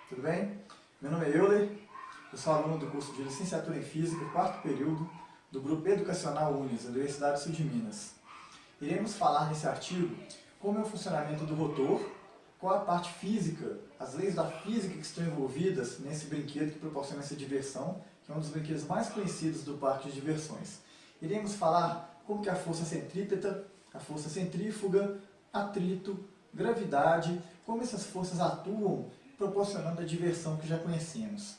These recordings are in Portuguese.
Tudo bem? Meu nome é Euler, eu sou aluno do curso de Licenciatura em Física, quarto período, do Grupo Educacional Unis, da Universidade Sul de Minas. Iremos falar nesse artigo como é o funcionamento do rotor, qual a parte física, as leis da física que estão envolvidas nesse brinquedo que proporciona essa diversão, que é um dos brinquedos mais conhecidos do parque de diversões. Iremos falar como que a força centrípeta, a força centrífuga, atrito, gravidade, como essas forças atuam proporcionando a diversão que já conhecemos.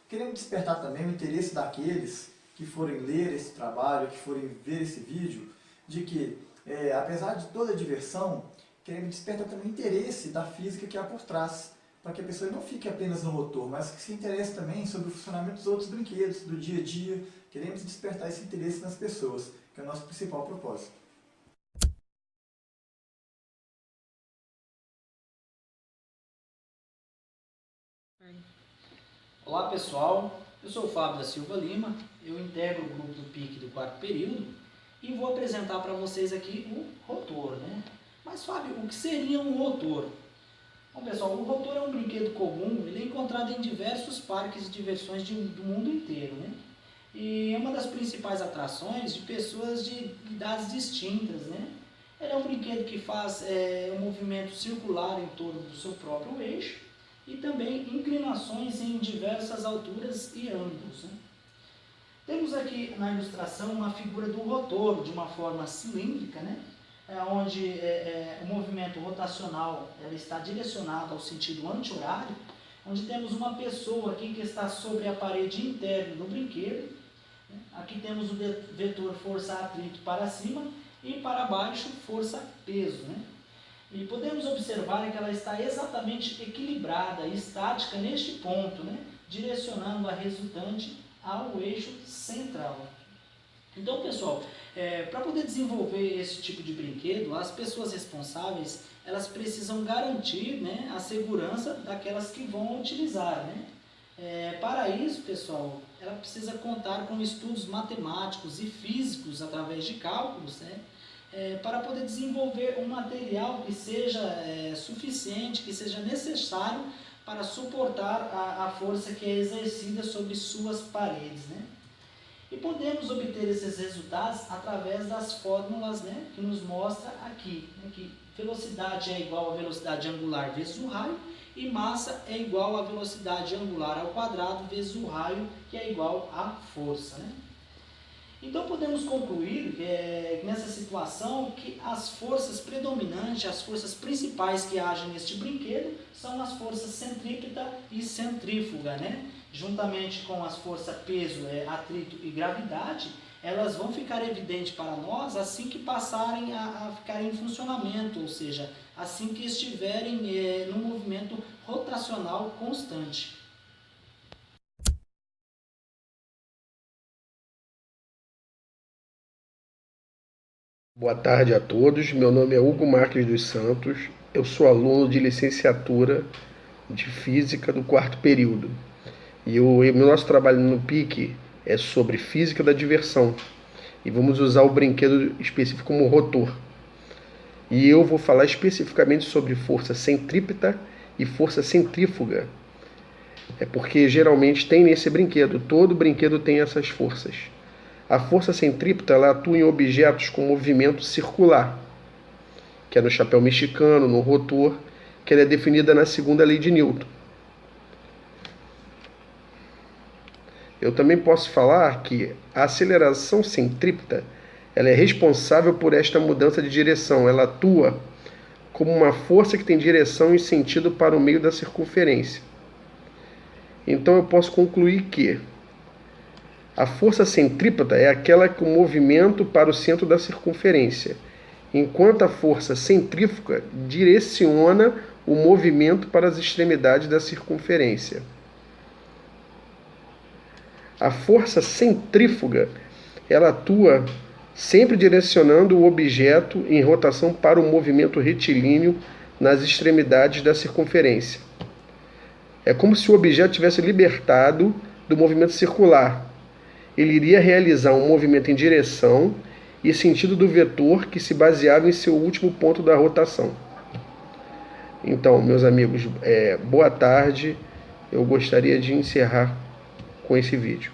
Queremos despertar também o interesse daqueles que forem ler esse trabalho, que forem ver esse vídeo, de que, apesar de toda a diversão, queremos despertar também o interesse da física que há por trás, para que a pessoa não fique apenas no rotor, mas que se interesse também sobre o funcionamento dos outros brinquedos, do dia a dia. Queremos despertar esse interesse nas pessoas, que é o nosso principal propósito. Olá pessoal, eu sou o Fábio da Silva Lima, eu integro o grupo do PIC do quarto período e vou apresentar para vocês aqui o rotor, né? Mas Fábio, o que seria um rotor? Bom pessoal, o rotor é um brinquedo comum, ele é encontrado em diversos parques de diversões do mundo inteiro, né? E é uma das principais atrações de pessoas de idades distintas, né? Ele é um brinquedo que faz um movimento circular em torno do seu próprio eixo e também inclinações em diversas alturas e ângulos, né? Temos aqui na ilustração uma figura do rotor de uma forma cilíndrica, né? Onde o movimento rotacional ela está direcionado ao sentido anti-horário, onde temos uma pessoa aqui que está sobre a parede interna do brinquedo, né? Aqui temos o vetor força-atrito para cima e para baixo força-peso, né? E podemos observar que ela está exatamente equilibrada e estática neste ponto, né? Direcionando a resultante ao eixo central. Então, pessoal, para poder desenvolver esse tipo de brinquedo, as pessoas responsáveis elas precisam garantir, né, a segurança daquelas que vão utilizar, né? Para isso, pessoal, ela precisa contar com estudos matemáticos e físicos através de cálculos, né? Para poder desenvolver um material que seja suficiente, que seja necessário para suportar a força que é exercida sobre suas paredes, né? E podemos obter esses resultados através das fórmulas, né, que nos mostra aqui, né, que velocidade é igual a velocidade angular vezes o raio e massa é igual a velocidade angular ao quadrado vezes o raio, que é igual à força, né? Então podemos concluir nessa situação que as forças predominantes, as forças principais que agem neste brinquedo são as forças centrípeta e centrífuga, né? Juntamente com as forças peso, atrito e gravidade, elas vão ficar evidentes para nós assim que passarem a ficar em funcionamento, ou seja, assim que estiverem no movimento rotacional constante. Boa tarde a todos, meu nome é Hugo Marques dos Santos, eu sou aluno de licenciatura de Física do quarto período. E o nosso trabalho no PIC é sobre Física da Diversão. E vamos usar o brinquedo específico como rotor. E eu vou falar especificamente sobre força centrípeta e força centrífuga. É porque geralmente tem nesse brinquedo, todo brinquedo tem essas forças. A força centrípeta ela atua em objetos com movimento circular, que é no chapéu mexicano, no rotor, que ela é definida na segunda lei de Newton. Eu também posso falar que a aceleração centrípeta ela é responsável por esta mudança de direção. Ela atua como uma força que tem direção e sentido para o meio da circunferência. Então eu posso concluir que a força centrípeta é aquela com movimento para o centro da circunferência, enquanto a força centrífuga direciona o movimento para as extremidades da circunferência. A força centrífuga ela atua sempre direcionando o objeto em rotação para o movimento retilíneo nas extremidades da circunferência. É como se o objeto tivesse libertado do movimento circular. Ele iria realizar um movimento em direção e sentido do vetor que se baseava em seu último ponto da rotação. Então, meus amigos, boa tarde eu gostaria de encerrar com esse vídeo.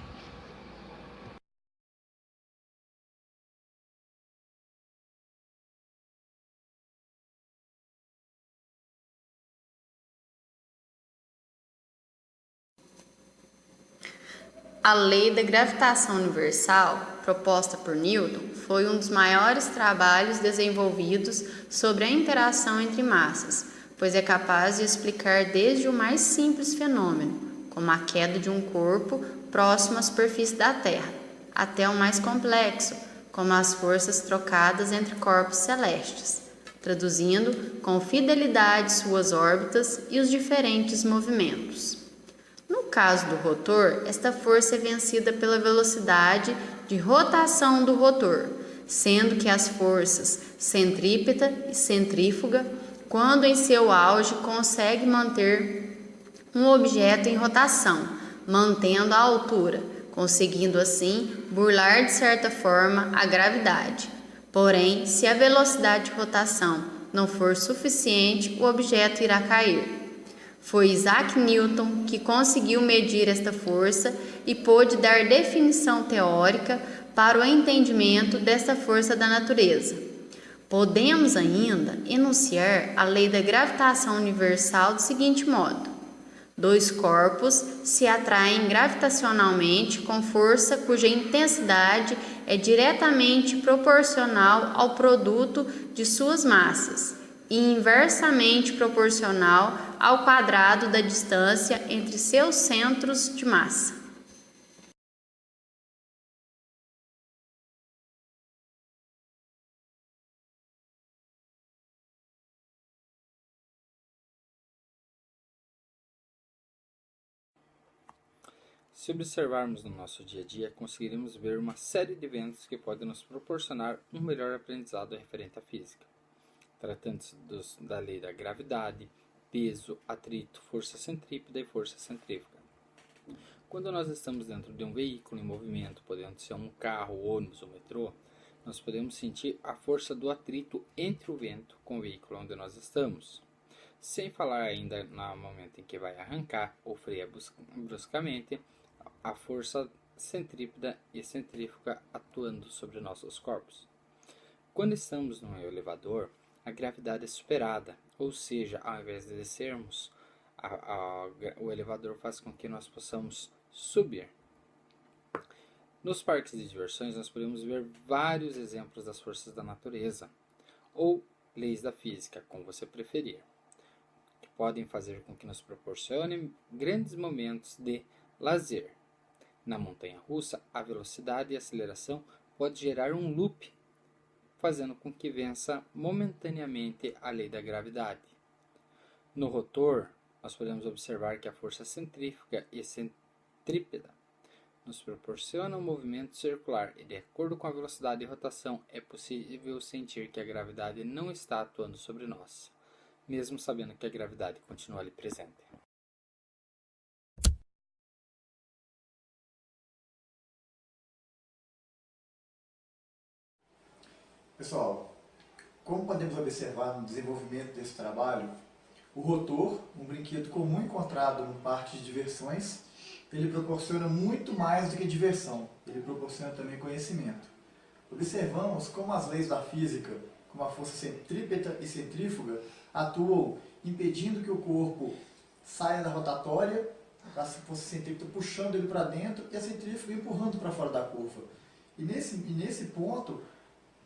A lei da gravitação universal, proposta por Newton, foi um dos maiores trabalhos desenvolvidos sobre a interação entre massas, pois é capaz de explicar desde o mais simples fenômeno, como a queda de um corpo próximo à superfície da Terra, até o mais complexo, como as forças trocadas entre corpos celestes, traduzindo com fidelidade suas órbitas e os diferentes movimentos. No caso do rotor, esta força é vencida pela velocidade de rotação do rotor, sendo que as forças centrípeta e centrífuga, quando em seu auge, consegue manter um objeto em rotação, mantendo a altura, conseguindo assim burlar de certa forma a gravidade. Porém, se a velocidade de rotação não for suficiente, o objeto irá cair. Foi Isaac Newton que conseguiu medir esta força e pôde dar definição teórica para o entendimento desta força da natureza. Podemos ainda enunciar a lei da gravitação universal do seguinte modo: dois corpos se atraem gravitacionalmente com força cuja intensidade é diretamente proporcional ao produto de suas massas e inversamente proporcional ao quadrado da distância entre seus centros de massa. Se observarmos no nosso dia a dia, conseguiremos ver uma série de eventos que podem nos proporcionar um melhor aprendizado referente à física. Tratando-se da lei da gravidade, peso, atrito, força centrípeta e força centrífuga. Quando nós estamos dentro de um veículo em movimento, podendo ser um carro, ônibus ou metrô, nós podemos sentir a força do atrito entre o vento com o veículo onde nós estamos. Sem falar ainda no momento em que vai arrancar ou frear bruscamente, a força centrípeta e centrífuga atuando sobre nossos corpos. Quando estamos num elevador, a gravidade é superada, ou seja, ao invés de descermos, o elevador faz com que nós possamos subir. Nos parques de diversões, nós podemos ver vários exemplos das forças da natureza, ou leis da física, como você preferir, que podem fazer com que nos proporcionem grandes momentos de lazer. Na montanha-russa, a velocidade e a aceleração pode gerar um loop, fazendo com que vença momentaneamente a lei da gravidade. No rotor, nós podemos observar que a força centrífuga e centrípeta nos proporciona um movimento circular e, de acordo com a velocidade de rotação, é possível sentir que a gravidade não está atuando sobre nós, mesmo sabendo que a gravidade continua ali presente. Pessoal, como podemos observar no desenvolvimento desse trabalho, o rotor, um brinquedo comum encontrado no parque de diversões, ele proporciona muito mais do que diversão, ele proporciona também conhecimento. Observamos como as leis da física, como a força centrípeta e centrífuga, atuam impedindo que o corpo saia da rotatória, a força centrípeta puxando ele para dentro e a centrífuga empurrando para fora da curva. E nesse ponto,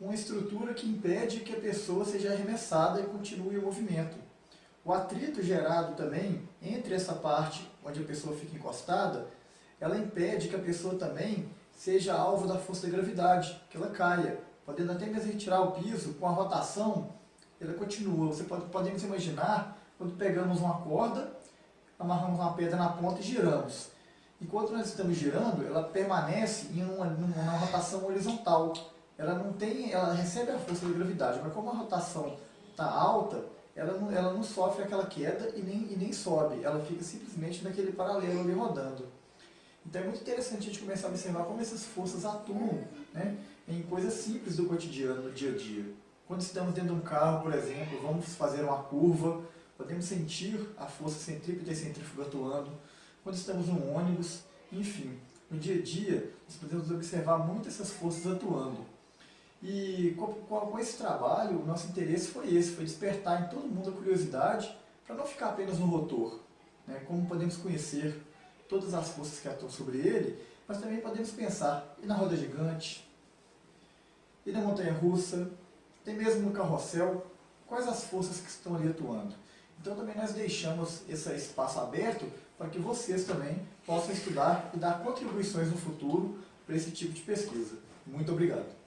uma estrutura que impede que a pessoa seja arremessada e continue o movimento. O atrito gerado também entre essa parte onde a pessoa fica encostada, ela impede que a pessoa também seja alvo da força da gravidade, que ela caia, podendo até mesmo retirar o piso. Com a rotação, ela continua. Podemos imaginar quando pegamos uma corda, amarramos uma pedra na ponta e giramos. Enquanto nós estamos girando, ela permanece em uma rotação horizontal. Ela recebe a força da gravidade, mas como a rotação está alta, ela não sofre aquela queda e nem sobe, ela fica simplesmente naquele paralelo ali rodando. Então é muito interessante a gente começar a observar como essas forças atuam, né, em coisas simples do cotidiano, no dia a dia. Quando estamos dentro de um carro, por exemplo, vamos fazer uma curva, podemos sentir a força centrípeta e centrífuga atuando. quando estamos num ônibus, enfim. No dia a dia, nós podemos observar muito essas forças atuando. E com esse trabalho, o nosso interesse foi esse, foi despertar em todo mundo a curiosidade para não ficar apenas no rotor, né? Como podemos conhecer todas as forças que atuam sobre ele, mas também podemos pensar e na roda gigante, e na montanha-russa, até mesmo no carrossel, quais as forças que estão ali atuando. Então também nós deixamos esse espaço aberto para que vocês também possam estudar e dar contribuições no futuro para esse tipo de pesquisa. Muito obrigado.